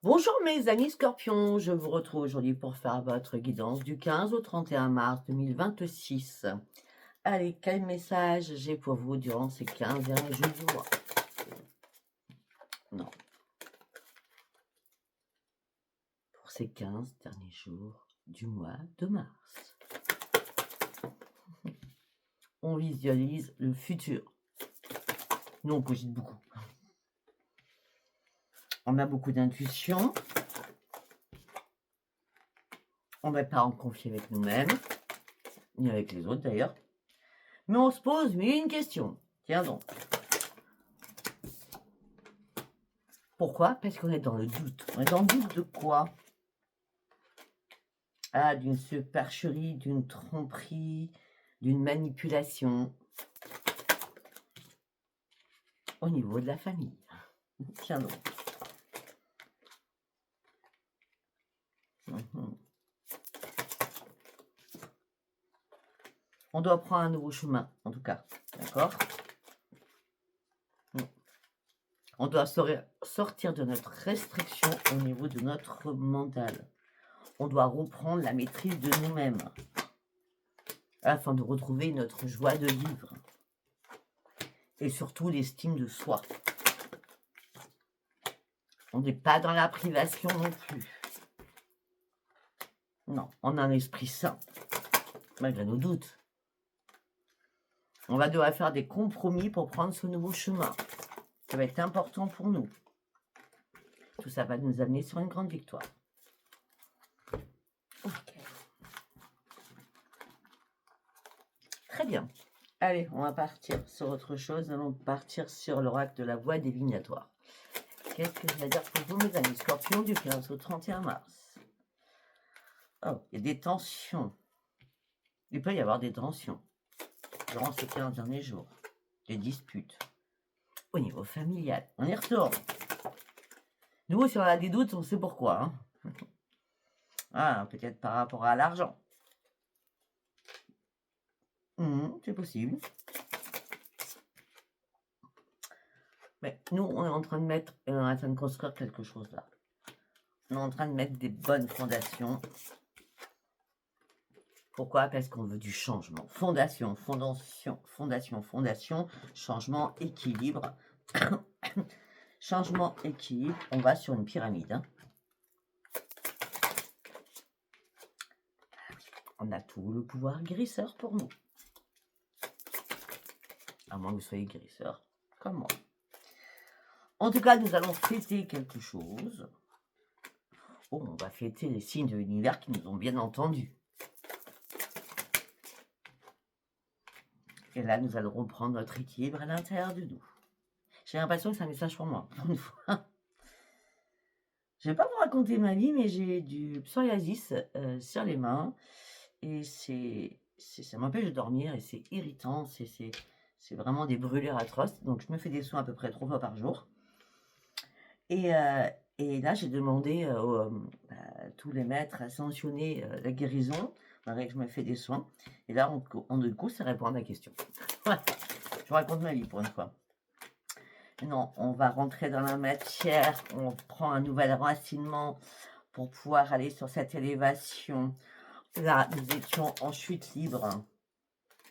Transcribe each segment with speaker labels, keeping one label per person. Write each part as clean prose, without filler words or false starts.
Speaker 1: Bonjour mes amis scorpions, je vous retrouve aujourd'hui pour faire votre guidance du 15 au 31 mars 2026. Allez, quel message j'ai pour vous durant ces 15 derniers jours du mois? Non, pour ces 15 derniers jours du mois de mars. On visualise le futur. Nous, on cogite beaucoup. On a beaucoup d'intuition. On n'est pas en conflit avec nous-mêmes, ni avec les autres d'ailleurs. Mais on se pose une question. Tiens donc. Pourquoi? Parce qu'on est dans le doute. On est dans le doute de quoi? Ah, d'une supercherie, d'une tromperie, d'une manipulation au niveau de la famille. Tiens donc. Mhm. On doit prendre un nouveau chemin, en tout cas. D'accord? On doit sortir de notre restriction au niveau de notre mental. On doit reprendre la maîtrise de nous-mêmes afin de retrouver notre joie de vivre et surtout l'estime de soi. On n'est pas dans la privation non plus. Non, on a un esprit sain, malgré nos doutes. On va devoir faire des compromis pour prendre ce nouveau chemin. Ça va être important pour nous. Tout ça va nous amener sur une grande victoire. Ok. Très bien. Allez, on va partir sur autre chose. Nous allons partir sur l'oracle de la voie divinatoire. Qu'est-ce que je vais dire pour vous, mes amis scorpions, du 15 au 31 mars? Oh, il y a des tensions. Il peut y avoir des tensions durant ces 15 derniers jours. Des disputes. Au niveau familial. On y retourne. Nous, si on a des doutes, on sait pourquoi. Hein. Ah, peut-être par rapport à l'argent. C'est possible. Mais nous, on est en train de mettre, on est en train de construire quelque chose là. On est en train de mettre des bonnes fondations. Pourquoi? Parce qu'on veut du changement. Fondation, changement, équilibre. Changement, équilibre. On va sur une pyramide. Hein. On a tout le pouvoir guérisseur pour nous. À moins que vous soyez guérisseur, comme moi. En tout cas, nous allons fêter quelque chose. Oh, on va fêter les signes de l'univers qui nous ont bien entendus. Et là, nous allons reprendre notre équilibre à l'intérieur de nous. J'ai l'impression que c'est un message pour moi. Une fois. Je vais pas vous raconter ma vie, mais j'ai du psoriasis sur les mains. Et ça m'empêche de dormir et c'est irritant. C'est vraiment des brûlures atroces. Donc, je me fais des soins à peu près 3 fois par jour. Et là, j'ai demandé à tous les maîtres à sanctionner la guérison, malgré que je me fais des soins. Et là, du coup, ça répond à ma question. Voilà. Je vous raconte ma vie pour une fois. Non, on va rentrer dans la matière, on prend un nouvel enracinement pour pouvoir aller sur cette élévation. Là, nous étions en chute libre.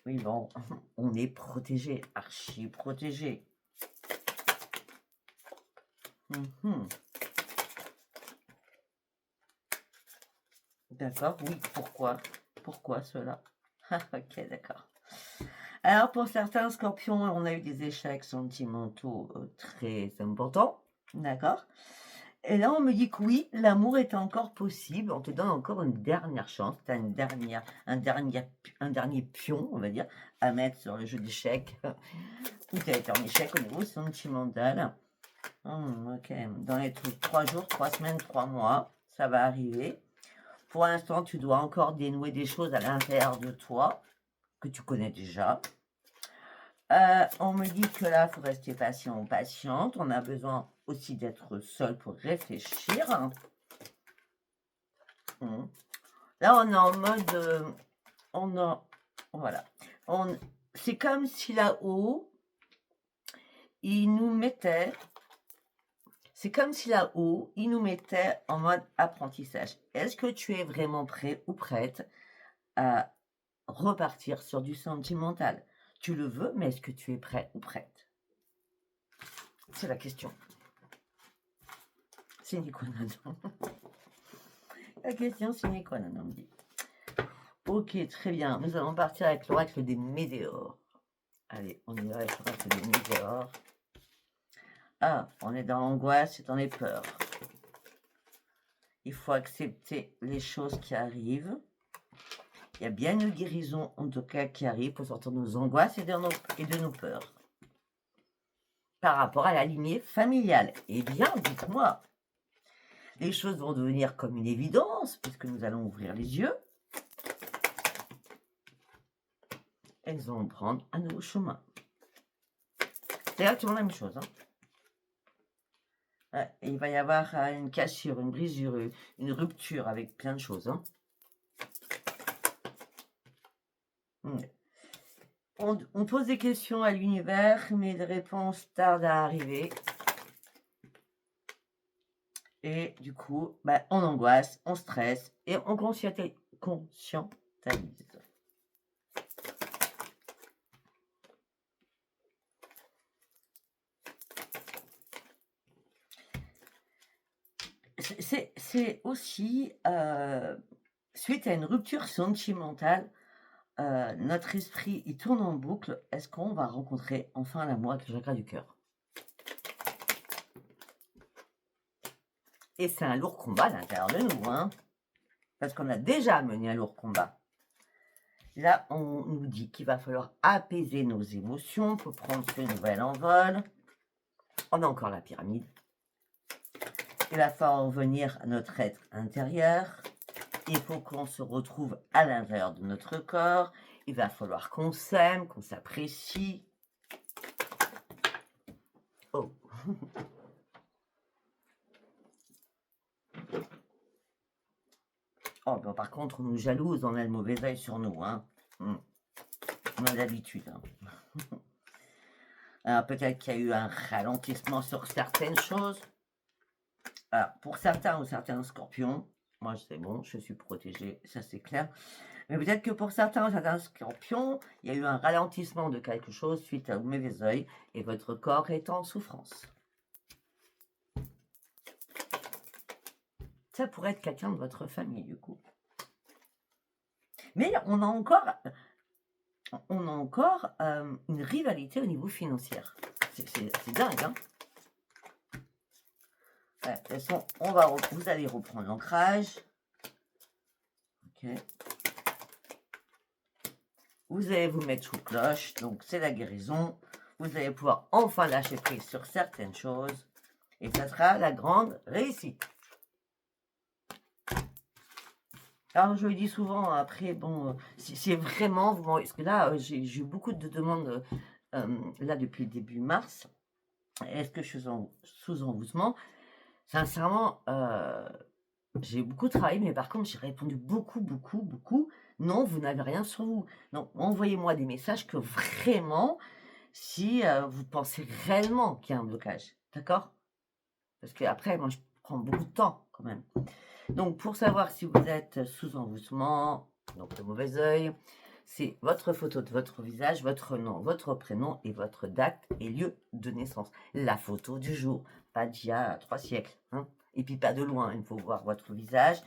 Speaker 1: Oui, bon, on est protégé, archi protégé. D'accord, oui, pourquoi? Pourquoi cela? Ok, d'accord. Alors, pour certains scorpions, on a eu des échecs sentimentaux très importants, d'accord? Et là, on me dit que oui, l'amour est encore possible. On te donne encore une dernière chance. Tu as un dernier pion, on va dire, à mettre sur le jeu d'échecs. Ou tu as été en échec au niveau sentimental. Ok, dans les 3 jours, 3 semaines, 3 mois, ça va arriver. Pour l'instant, tu dois encore dénouer des choses à l'intérieur de toi que tu connais déjà. On me dit que là, il faut rester patient ou patiente. On a besoin aussi d'être seul pour réfléchir. Là, on est en mode... voilà. C'est comme si là-haut, il nous mettait... C'est comme si là-haut, il nous mettait en mode apprentissage. Est-ce que tu es vraiment prêt ou prête à repartir sur du sentimental? Tu le veux, mais est-ce que tu es prêt ou prête? C'est la question. Sine qua non. La question sine qua non, on me dit. Ok, très bien. Nous allons partir avec l'oracle des météores. Allez, on y va avec l'oracle des météores. Ah, on est dans l'angoisse et dans les peurs. Il faut accepter les choses qui arrivent. Il y a bien une guérison, en tout cas, qui arrive pour sortir de nos angoisses et de nos peurs. Par rapport à la lignée familiale. Eh bien, dites-moi, les choses vont devenir comme une évidence, puisque nous allons ouvrir les yeux. Elles vont prendre un nouveau chemin. C'est exactement la même chose. Hein. Il va y avoir une cassure, une brisure, une rupture avec plein de choses. Hein. On pose des questions à l'univers, mais les réponses tardent à arriver. Et du coup, on angoisse, on stresse et on conscientalise. C'est aussi, suite à une rupture sentimentale, notre esprit, il tourne en boucle. Est-ce qu'on va rencontrer enfin l'amour avec le chakra du cœur? Et c'est un lourd combat à l'intérieur de nous, hein, parce qu'on a déjà mené un lourd combat. Là, on nous dit qu'il va falloir apaiser nos émotions pour prendre ce nouvel envol. On a encore la pyramide. Il va falloir revenir à notre être intérieur. Il faut qu'on se retrouve à l'intérieur de notre corps. Il va falloir qu'on s'aime, qu'on s'apprécie. Oh. Oh, ben, par contre, on nous jalouse, on a le mauvais œil sur nous. Hein. On a l'habitude. Hein. Alors, peut-être qu'il y a eu un ralentissement sur certaines choses. Alors, pour certains ou certains scorpions, moi, c'est bon, je suis protégée, ça c'est clair. Mais peut-être que pour certains ou certains scorpions, il y a eu un ralentissement de quelque chose suite au mauvais œil et votre corps est en souffrance. Ça pourrait être quelqu'un de votre famille, du coup. Mais on a encore une rivalité au niveau financier. C'est dingue, hein. Ouais, de toute façon, vous allez reprendre l'ancrage. Ok. Vous allez vous mettre sous cloche, donc c'est la guérison. Vous allez pouvoir enfin lâcher prise sur certaines choses. Et ça sera la grande réussite. Alors, je le dis souvent, après, bon, c'est vraiment... Parce que là, j'ai eu beaucoup de demandes, là, depuis le début mars. Est-ce que je suis sous envoûtement? Sincèrement, j'ai beaucoup travaillé, mais par contre, j'ai répondu beaucoup. Non, vous n'avez rien sur vous. Donc, envoyez-moi des messages que vraiment, si vous pensez réellement qu'il y a un blocage. D'accord? Parce qu'après, moi, je prends beaucoup de temps quand même. Donc, pour savoir si vous êtes sous envoûtement, donc le mauvais œil, c'est votre photo de votre visage, votre nom, votre prénom et votre date et lieu de naissance. La photo du jour, pas d'il y a 3 siècles. Hein. Et puis pas de loin, il faut voir votre visage.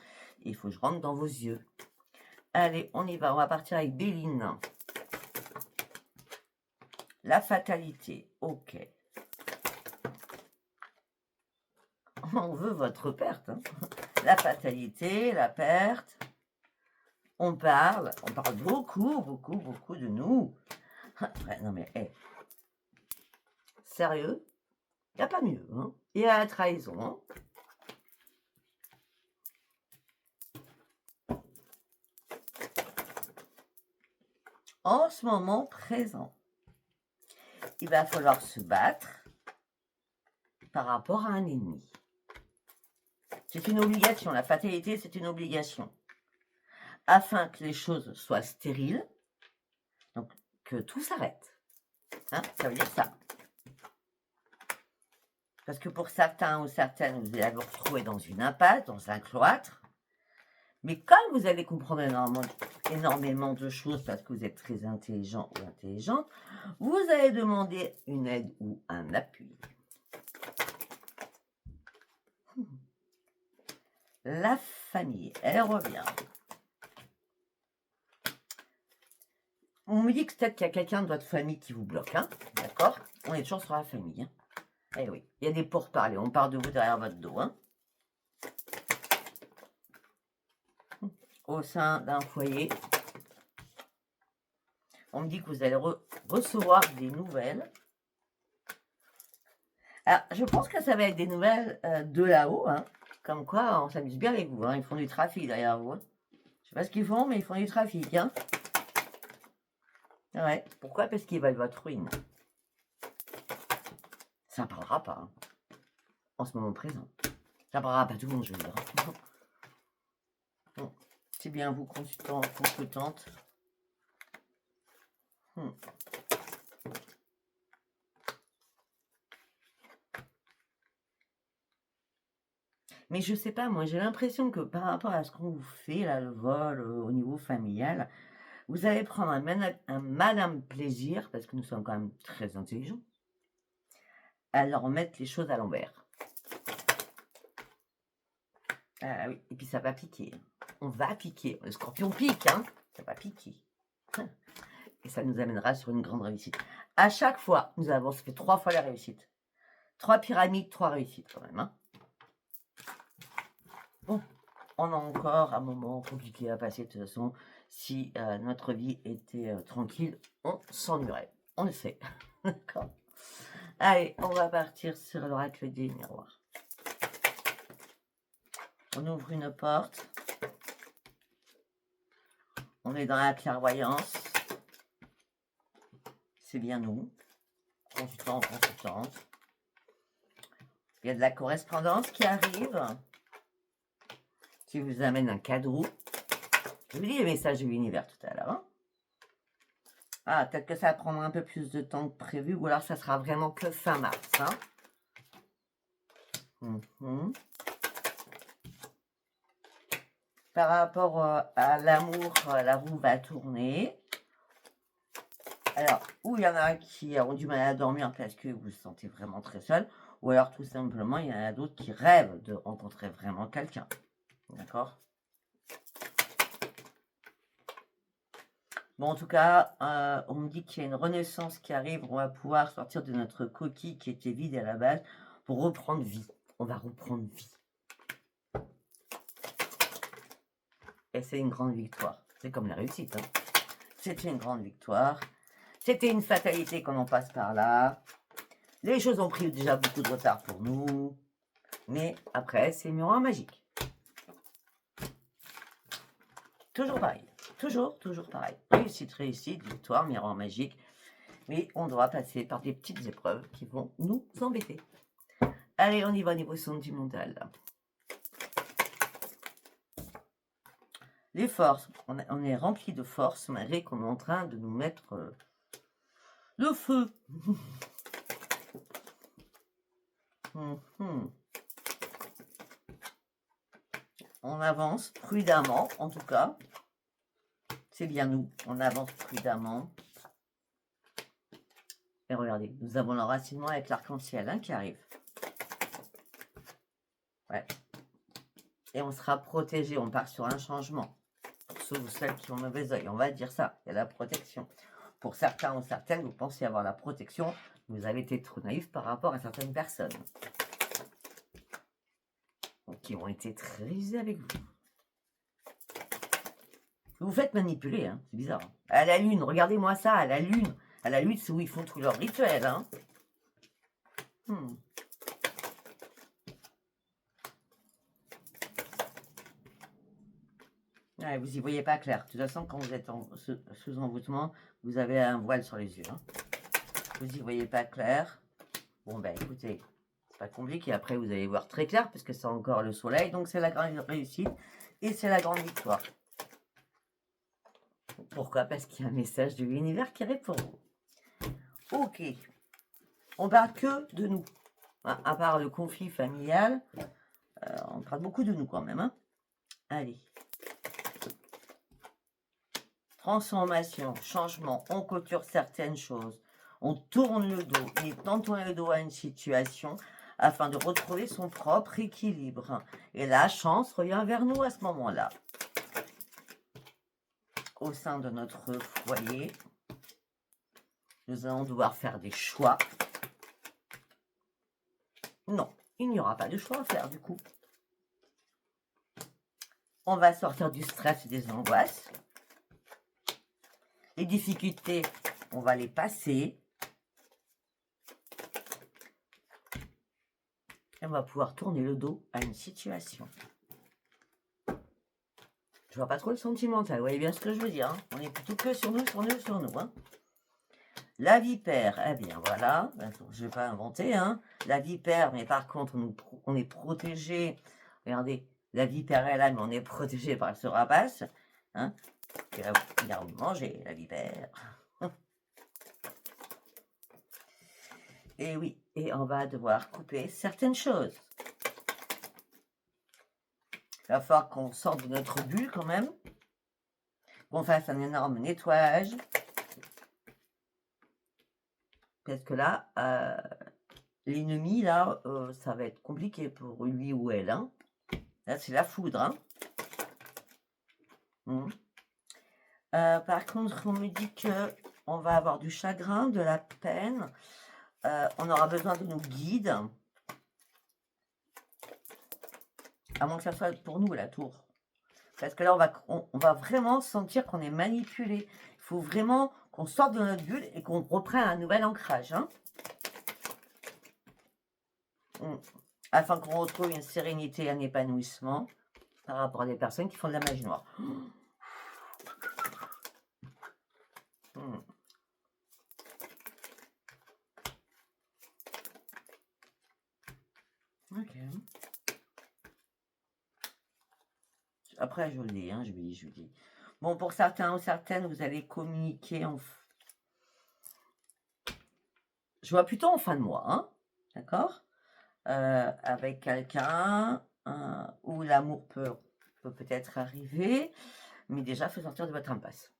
Speaker 1: Il faut que je rentre dans vos yeux. Allez, on y va. On va partir avec Béline. La fatalité. Ok. On veut votre perte. Hein. La fatalité, la perte. On parle beaucoup de nous. Ouais, non mais, sérieux, il n'y a pas mieux. Hein. Il y a la trahison. Hein. En ce moment présent, il va falloir se battre par rapport à un ennemi. C'est une obligation. La fatalité, c'est une obligation. Afin que les choses soient stériles, donc que tout s'arrête. Hein, ça veut dire ça. Parce que pour certains ou certaines, vous allez vous retrouver dans une impasse, dans un cloître. Mais comme vous allez comprendre énormément de choses parce que vous êtes très intelligent ou intelligente, vous allez demander une aide ou un appui. La famille, elle revient. On me dit que peut-être qu'il y a quelqu'un de votre famille qui vous bloque, hein, d'accord? On est toujours sur la famille, hein. Eh oui, il y a des pourparlers, on parle de vous derrière votre dos, hein. Au sein d'un foyer. On me dit que vous allez recevoir des nouvelles. Alors, je pense que ça va être des nouvelles de là-haut, hein. Comme quoi, on s'amuse bien avec vous, hein. Ils font du trafic derrière vous, hein. Je sais pas ce qu'ils font, mais ils font du trafic, hein. Ouais. Pourquoi? Parce qu'ils veulent votre ruine. Ça ne parlera pas, hein, en ce moment présent. Ça ne parlera pas tout le monde, je veux dire. Bon. C'est bien vous, consultant, consultante. Mais je sais pas, moi j'ai l'impression que par rapport à ce qu'on vous fait, là, le vol au niveau familial, vous allez prendre un madame plaisir, parce que nous sommes quand même très intelligents, à leur mettre les choses à l'envers. Ah oui, et puis ça va piquer. On va piquer. Le scorpion pique, hein. Ça va piquer. Et ça nous amènera sur une grande réussite. À chaque fois, nous avons fait 3 fois la réussite. 3 pyramides, 3 réussites quand même, hein. Bon, on a encore un moment compliqué à passer de toute façon. Si notre vie était tranquille, on s'ennuierait. On le sait. D'accord. Allez, on va partir sur l'oracle des miroirs. On ouvre une porte. On est dans la clairvoyance. C'est bien nous. Consultant, consultante. Il y a de la correspondance qui arrive. Qui vous amène un cadeau. Je vous dis les messages de l'univers tout à l'heure. Hein. Ah, peut-être que ça va prendre un peu plus de temps que prévu. Ou alors ça sera vraiment que fin mars. Hein. Par rapport à l'amour, la roue va tourner. Alors, ou il y en a qui ont du mal à dormir parce que vous vous sentez vraiment très seul, ou alors tout simplement, il y en a d'autres qui rêvent de rencontrer vraiment quelqu'un. D'accord? Bon, en tout cas, on me dit qu'il y a une renaissance qui arrive. On va pouvoir sortir de notre coquille qui était vide à la base pour reprendre vie. On va reprendre vie. Et c'est une grande victoire. C'est comme la réussite. Hein. C'était une grande victoire. C'était une fatalité qu'on en passe par là. Les choses ont pris déjà beaucoup de retard pour nous. Mais après, c'est miroir magique. Toujours pareil. Toujours pareil. Réussite, victoire, miroir magique. Mais on doit passer par des petites épreuves qui vont nous embêter. Allez, on y va au niveau sentimental. Les forces. On est rempli de force malgré qu'on est en train de nous mettre le feu. On avance prudemment, en tout cas. C'est bien nous. On avance prudemment. Et regardez, nous avons l'enracinement avec l'arc-en-ciel hein, qui arrive. Ouais. Et on sera protégé. On part sur un changement. Pour ceux ou celles qui ont mauvais oeil, on va dire ça. Il y a la protection. Pour certains ou certaines, vous pensez avoir la protection. Vous avez été trop naïf par rapport à certaines personnes. Qui ont été très rusés avec vous. Vous vous faites manipuler, hein, c'est bizarre. Hein. À la lune, regardez-moi ça, à la lune. À la lune, c'est où ils font tous leurs rituels. Hein. Ouais, vous y voyez pas clair. De toute façon, quand vous êtes sous envoûtement, vous avez un voile sur les yeux. Hein. Vous y voyez pas clair. Bon, ben écoutez, c'est pas compliqué. Après, vous allez voir très clair, parce que c'est encore le soleil. Donc, c'est la grande réussite et c'est la grande victoire. Pourquoi? Parce qu'il y a un message de l'univers qui répond. Ok. On parle que de nous. À part le conflit familial, on parle beaucoup de nous quand même. Hein. Allez. Transformation, changement, on clôture certaines choses. On tourne le dos. Il est temps de tourner le dos à une situation afin de retrouver son propre équilibre. Et la chance revient vers nous à ce moment-là. Au sein de notre foyer, nous allons devoir faire des choix. Non, il n'y aura pas de choix à faire du coup. On va sortir du stress et des angoisses. Les difficultés, on va les passer. Et on va pouvoir tourner le dos à une situation. Je vois pas trop le sentimental, vous voyez bien ce que je veux dire. Hein, on est plutôt que sur nous, sur nous, sur nous. Hein. La vipère, eh bien voilà, je ne vais pas inventer. Hein. La vipère, mais par contre, on est protégé. Regardez, la vipère est là, mais on est protégé par ce rapace. Hein. Et là, il a mangé la vipère. Et oui, et on va devoir couper certaines choses. Il va falloir qu'on sorte de notre bulle quand même, qu'on fasse un énorme nettoyage. Parce que là, l'ennemi, là, ça va être compliqué pour lui ou elle. Hein. Là, c'est la foudre. Hein. Par contre, on me dit qu'on va avoir du chagrin, de la peine. On aura besoin de nos guides. À moins que ça soit pour nous, la tour. Parce que là, on va vraiment sentir qu'on est manipulé. Il faut vraiment qu'on sorte de notre bulle et qu'on reprenne un nouvel ancrage. Hein. Afin qu'on retrouve une sérénité et un épanouissement par rapport à des personnes qui font de la magie noire. Ok. Après, je le dis, hein, je vous dis. Bon, pour certains ou certaines, vous allez communiquer en... Je vois plutôt en fin de mois, hein, d'accord, avec quelqu'un où l'amour peut peut-être arriver, mais déjà, il faut sortir de votre impasse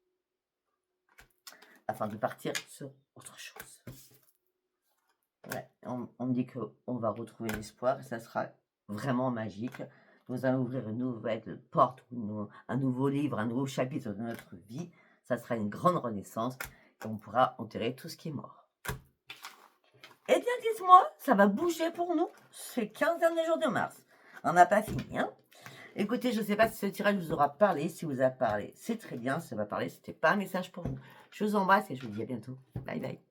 Speaker 1: afin de partir sur autre chose. Ouais, on me dit qu'on va retrouver l'espoir et ça sera vraiment magique. Nous allons ouvrir une nouvelle porte, un nouveau livre, un nouveau chapitre de notre vie. Ça sera une grande renaissance et on pourra enterrer tout ce qui est mort. Eh bien, dites-moi, ça va bouger pour nous ces 15 derniers jours de mars. On n'a pas fini, hein. Écoutez, je ne sais pas si ce tirage vous aura parlé. Si vous a parlé, c'est très bien. Ça va parler, ce n'était pas un message pour vous. Je vous embrasse et je vous dis à bientôt. Bye bye.